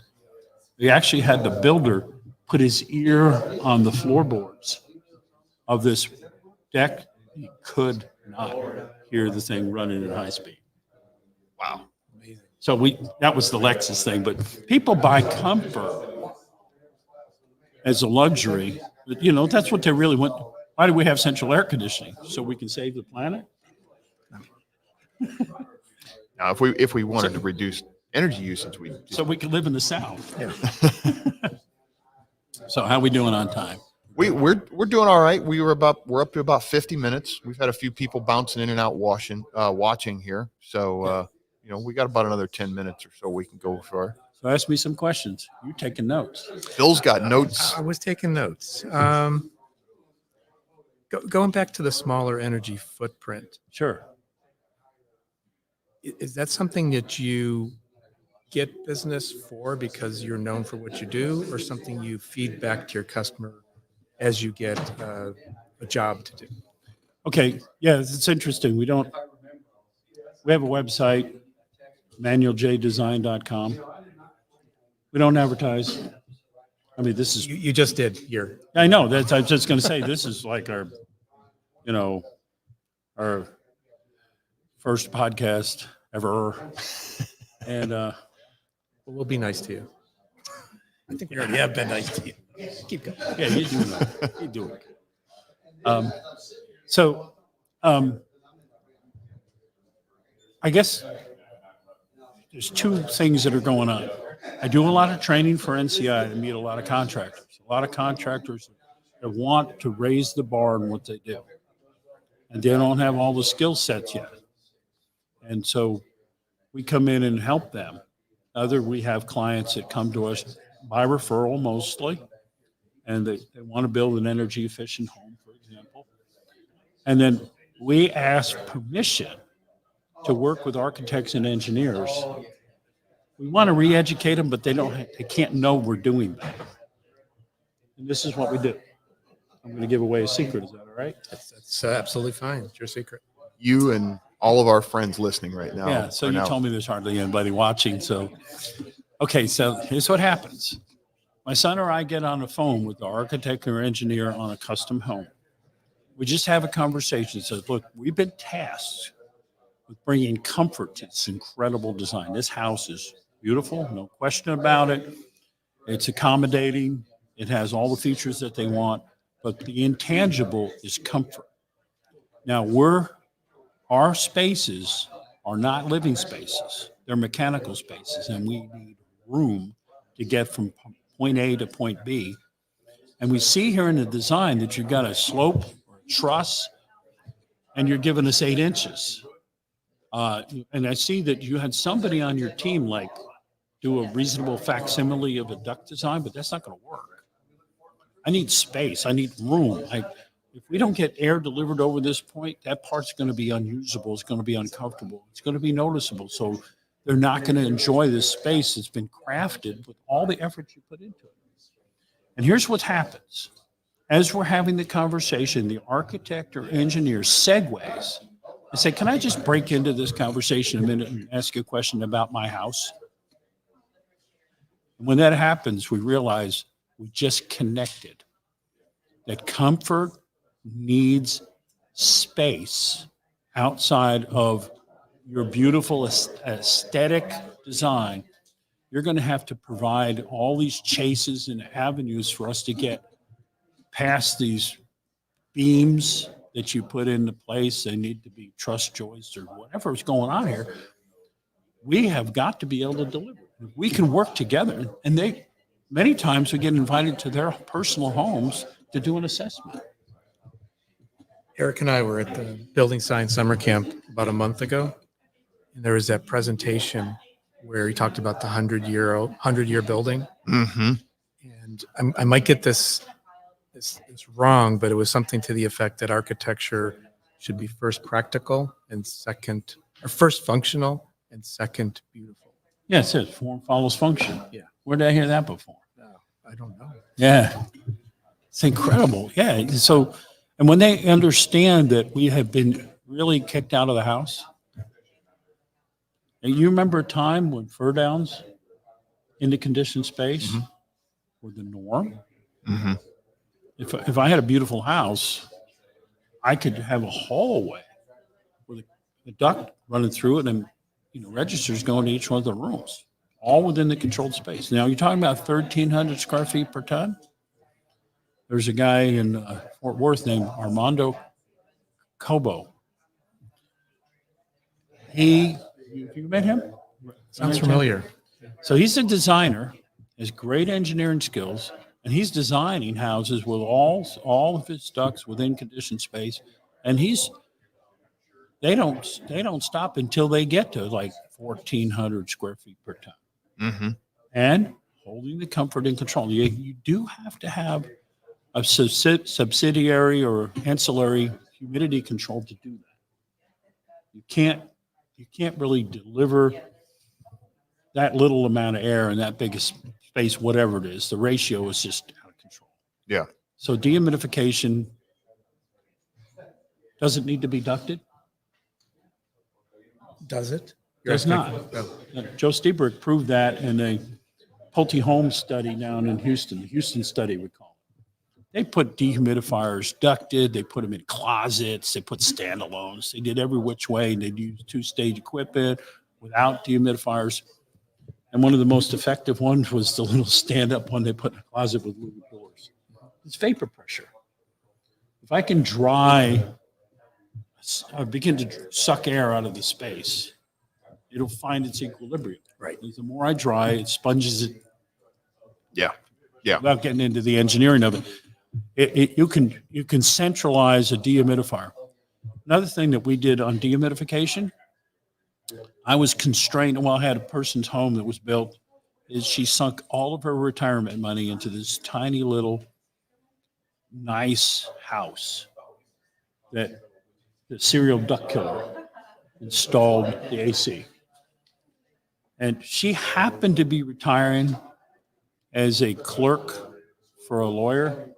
We actually had the builder put his ear on the floorboards of this deck. He could not hear the thing running at high speed. Wow. So that was the Lexus thing, but people buy comfort as a luxury. But, that's what they really want. Why do we have central air conditioning? So we can save the planet? Now, if we wanted to reduce energy usage, so we can live in the South. Yeah. So how are we doing on time? We're doing all right. We're up to about 50 minutes. We've had a few people bouncing in and out watching here. So we got about another 10 minutes or so we can go for. So ask me some questions. You're taking notes. Bill's got notes. I was taking notes. Going back to the smaller energy footprint, Sure. is that something that you get business for because you're known for what you do, or something you feed back to your customer as you get a job to do. Okay. Yeah, it's interesting. We have a website, manualjdesign.com. We don't advertise. I mean, this is, You just did here. I know I was just going to say, this is like our first podcast ever. And, We'll be nice to you. I think we already have been nice to you. Keep going. yeah, you're doing that. You're doing it. So, I guess there's two things that are going on. I do a lot of training for NCI and meet a lot of contractors. A lot of contractors that want to raise the bar in what they do. And they don't have all the skill sets yet. And so we come in and help them. We have clients that come to us by referral mostly, and they want to build an energy efficient home, for example. And then we ask permission to work with architects and engineers. We want to re-educate them, but they can't know we're doing that. And this is what we do. I'm going to give away a secret. Is that all right? That's absolutely fine. It's your secret. You and all of our friends listening right now. Yeah. So you told me there's hardly anybody watching. So, okay. So here's what happens. My son or I get on the phone with the architect or engineer on a custom home. We just have a conversation. It says, look, we've been tasked with bringing comfort to this incredible design. This house is beautiful, no question about it. It's accommodating. It has all the features that they want, but the intangible is comfort. Now, our spaces are not living spaces. They're mechanical spaces, and we need room to get from point A to point B. And we see here in the design that you've got a slope or a truss, and you're giving us 8 inches. And I see that you had somebody on your team do a reasonable facsimile of a duct design, but that's not going to work. I need space. I need room. If we don't get air delivered over this point, that part's going to be unusable. It's going to be uncomfortable. It's going to be noticeable. So they're not going to enjoy this space that's been crafted with all the effort you put into it. And here's what happens. As we're having the conversation, the architect or engineer segues and say, can I just break into this conversation a minute and ask you a question about my house? And when that happens, we realize we just connected. That comfort needs space outside of your beautiful aesthetic design. You're going to have to provide all these chases and avenues for us to get past these beams that you put into place. They need to be truss joists or whatever is going on here. We have got to be able to deliver. We can work together, and many times we get invited to their personal homes to do an assessment. Eric and I were at the Building Science Summer Camp about a month ago, and there was that presentation where he talked about the 100-year building. Mm-hmm. And I might get this wrong, but it was something to the effect that architecture should be first practical and first functional and second beautiful. Yeah, it says form follows function. Yeah. Where did I hear that before? No, I don't know. Yeah. It's incredible. Yeah. So, and when they understand that we have been really kicked out of the house, and you remember a time when fur-downs in the conditioned space were the norm? Mm-hmm. If I had a beautiful house, I could have a hallway with a duct running through it and registers going to each one of the rooms, all within the controlled space. Now, you're talking about 1,300 square feet per ton. There's a guy in Fort Worth named Armando Cobo. You met him? Sounds familiar. So he's a designer, has great engineering skills, and he's designing houses with all of his ducts within conditioned space. And they don't stop until they get to like 1,400 square feet per ton. Mm-hmm. And holding the comfort and control. You do have to have a subsidiary or ancillary humidity control to do that. You can't really deliver that little amount of air in that big a space, whatever it is. The ratio is just out of control. Yeah. So dehumidification Does it need to be ducted? Does it? Does not. Joe Stieberg proved that in a Pulte Holmes study down in Houston, the Houston study we call it. They put dehumidifiers ducted, they put them in closets, they put standalones, they did every which way, and they'd use two-stage equipment without dehumidifiers. And one of the most effective ones was the little stand-up one they put in a closet with louvered doors. It's vapor pressure. If I can begin to suck air out of the space, it'll find its equilibrium. Right. The more I dry, it sponges it. Yeah. Yeah. Without getting into the engineering of it, you can centralize a dehumidifier. Another thing that we did on dehumidification, I was constrained. Well, I had a person's home that was built. Is she sunk all of her retirement money into this tiny little nice house that the serial duck killer installed the AC. And she happened to be retiring as a clerk for a lawyer,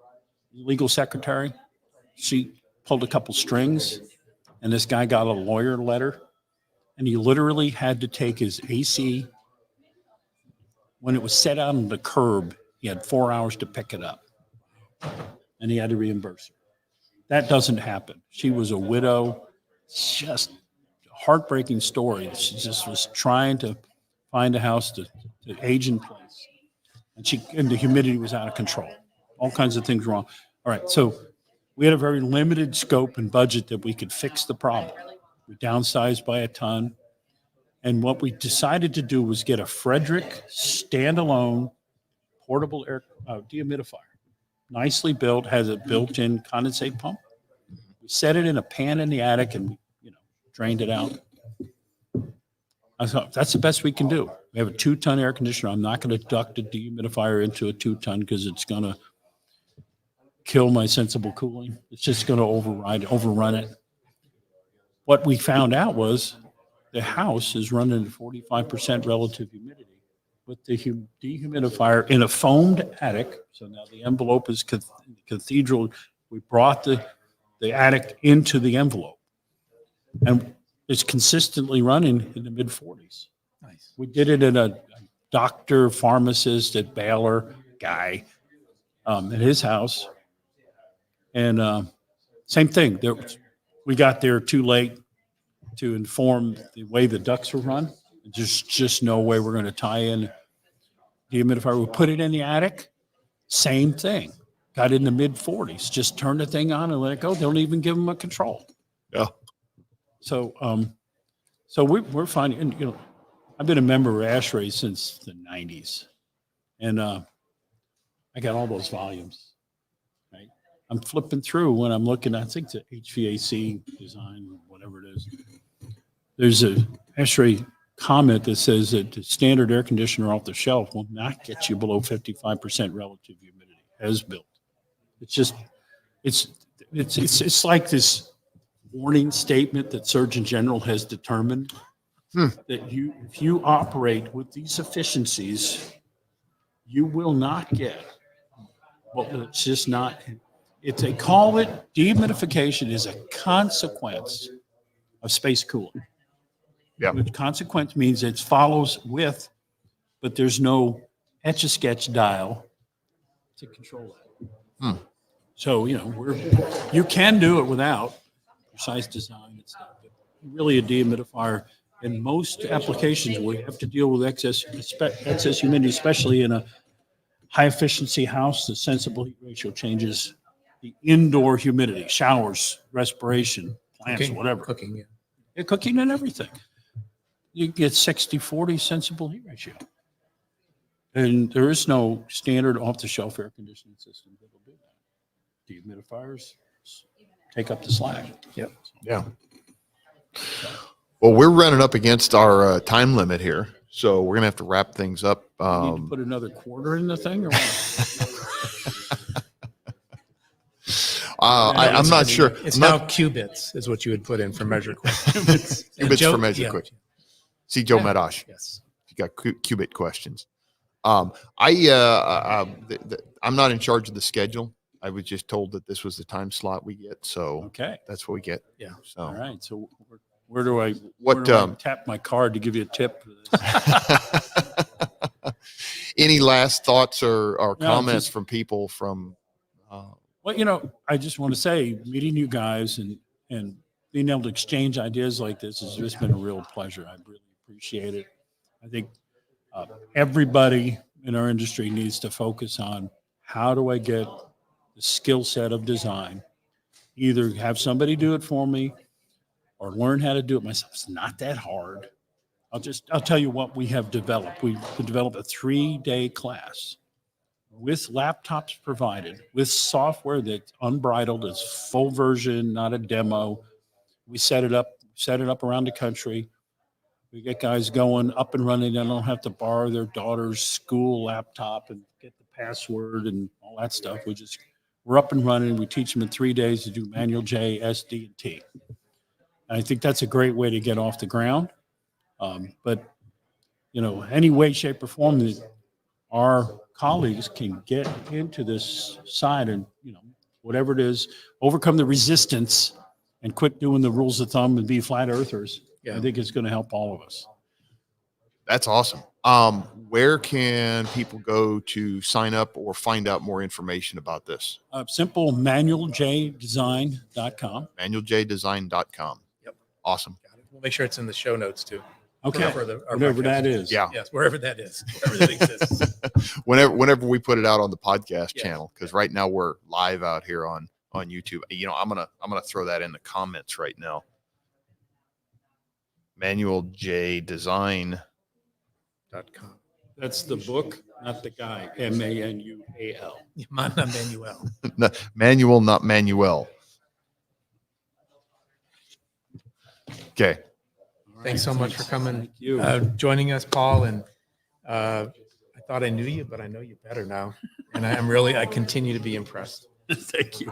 legal secretary. She pulled a couple strings, and this guy got a lawyer letter, and he literally had to take his AC. When it was set out on the curb, he had 4 hours to pick it up, and he had to reimburse her. That doesn't happen. She was a widow. Just a heartbreaking story. She just was trying to find a house to age in place. And the humidity was out of control. All kinds of things wrong. All right, so we had a very limited scope and budget that we could fix the problem. We downsized by a ton. And what we decided to do was get a Frederick standalone portable air dehumidifier. Nicely built, has a built-in condensate pump. We set it in a pan in the attic and drained it out. I thought that's the best we can do. We have a 2-ton air conditioner. I'm not going to duct a dehumidifier into a 2-ton because it's going to kill my sensible cooling. It's just going to overrun it. What we found out was the house is running at 45% relative humidity with the dehumidifier in a foamed attic. So now the envelope is cathedral. We brought the attic into the envelope, and it's consistently running in the mid 40s. Nice. We did it in a doctor, pharmacist at Baylor guy at his house. And same thing. We got there too late to inform the way the ducts were run. There's just no way we're going to tie in the humidifier. We put it in the attic. Same thing. Got in the mid 40s. Just turn the thing on and let it go. They don't even give them a control. Yeah. So, we're finding. I've been a member of ASHRAE since the 90s, and I got all those volumes. Right. I'm flipping through when I'm looking. I think the HVAC design, whatever it is. There's a ASHRAE comment that says that the standard air conditioner off the shelf will not get you below 55% relative humidity as built. It's just, it's like this warning statement that Surgeon General has determined that if you operate with these efficiencies, you will not get it's just not. They call it dehumidification is a consequence of space cooling. Yeah. Which consequence means it follows with, but there's no etch-a-sketch dial to control that. So, you can do it without precise design and stuff, but really a dehumidifier in most applications where you have to deal with excess humidity, especially in a high efficiency house, the sensible heat ratio changes the indoor humidity, showers, respiration, plants, Cooking, whatever. Cooking, yeah. Yeah, cooking and everything. You get 60-40 sensible heat ratio. And there is no standard off-the-shelf air conditioning system that will do that. Dehumidifiers take up the slack. Yep. Yeah. Well, we're running up against our time limit here, so we're gonna have to wrap things up. You need to put another quarter in the thing, or what? I'm not sure. It's now qubits is what you would put in for measure questions. Qubits for measure questions. See Joe Medosh. Yes. You got qubit questions. I'm not in charge of the schedule. I was just told that this was the time slot we get, so Okay. that's what we get. Yeah. So All right. So where do I What, tap my card to give you a tip for this? any last thoughts or No, comments just- from people from? Well, I just want to say meeting you guys and being able to exchange ideas like this has just been a real pleasure. I really appreciate it. I think everybody in our industry needs to focus on how do I get the skill set of design, either have somebody do it for me or learn how to do it myself. It's not that hard. I'll tell you what we have developed. We've developed a 3-day class with laptops provided, with software that's unbridled, it's full version, not a demo. We set it up around the country. We get guys going up and running. They don't have to borrow their daughter's school laptop and get the password and all that stuff. We're up and running. We teach them in 3 days to do manual J, S, D, and T. And I think that's a great way to get off the ground. But any way, shape, or form that our colleagues can get into this side and, whatever it is, overcome the resistance and quit doing the rules of thumb and be flat earthers. Yeah. I think it's going to help all of us. That's awesome. Where can people go to sign up or find out more information about this? Simple manualjdesign.com. Manualjdesign.com. Yep. Awesome. Got it. We'll make sure it's in the show notes too. Okay. Our Whatever podcast. that is. Yeah. Yes, wherever that is, wherever that exists. Whenever we put it out on the podcast Yes. channel, because right now we're live out here on YouTube. I'm gonna throw that in the comments right now. Manualjdesign.com. That's the book, not the guy. Manual. Manuel. Manual, not Manuel. Okay. Thanks so much for coming, Thank you. joining us, Paul. And I thought I knew you, but I know you better now. And I continue to be impressed. Thank you.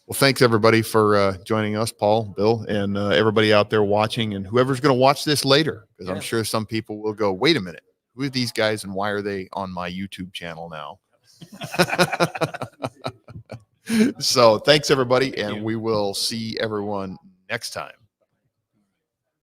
Well, thanks everybody for joining us, Paul, Bill, and everybody out there watching, and whoever's going to watch this later, because I'm sure some people will go, wait a minute, who are these guys and why are they on my YouTube channel now? So thanks everybody, and we will see everyone next time.